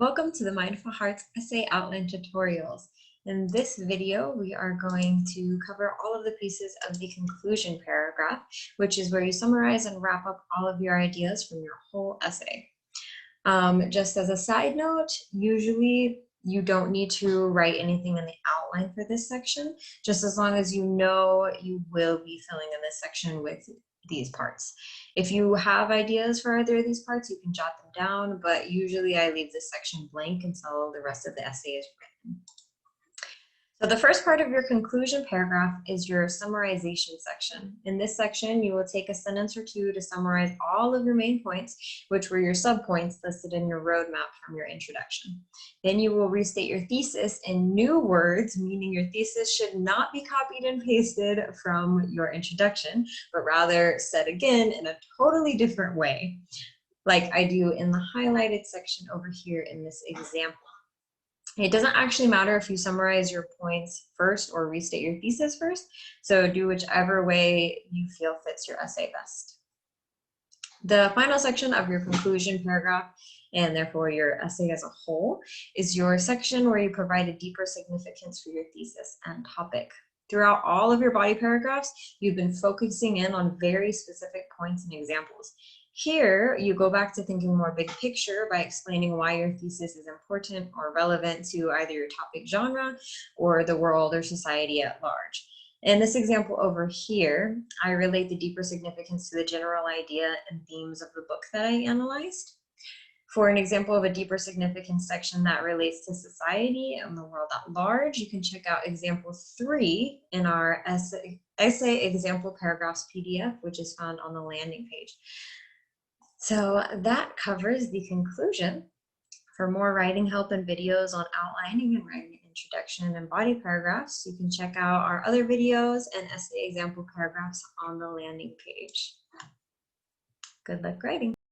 Welcome to the Mindful Hearts Essay Outline Tutorials. In this video, we are going to cover all of the pieces of the conclusion paragraph, which is where you summarize and wrap up all of your ideas from your whole essay. Just as a side note, usually you don't need to write anything in the outline for this section, just as long as you know you will be filling in this section with these parts. If you have ideas for either of these parts, you can jot them down, but usually I leave this section blank until the rest of the essay is written. So the first part of your conclusion paragraph is your summarization section. In this section, you will take a sentence or two to summarize all of your main points, which were your subpoints listed in your roadmap from your introduction. Then you will restate your thesis in new words, meaning your thesis should not be copied and pasted from your introduction, but rather said again in a totally different way, like I do in the highlighted section over here in this example. It doesn't actually matter if you summarize your points first or restate your thesis first, so do whichever way you feel fits your essay best. The final section of your conclusion paragraph, and therefore your essay as a whole, is your section where you provide a deeper significance for your thesis and topic. Throughout all of your body paragraphs, you've been focusing in on very specific points and examples. Here, you go back to thinking more big picture by explaining why your thesis is important or relevant to either your topic genre or the world or society at large. In this example over here, I relate the deeper significance to the general idea and themes of the book that I analyzed. For an example of a deeper significance section that relates to society and the world at large, you can check out example 3 in our essay example paragraphs PDF, which is found on the landing page. So that covers the conclusion. For more writing help and videos on outlining and writing an introduction and body paragraphs, you can check out our other videos and essay example paragraphs on the landing page. Good luck writing.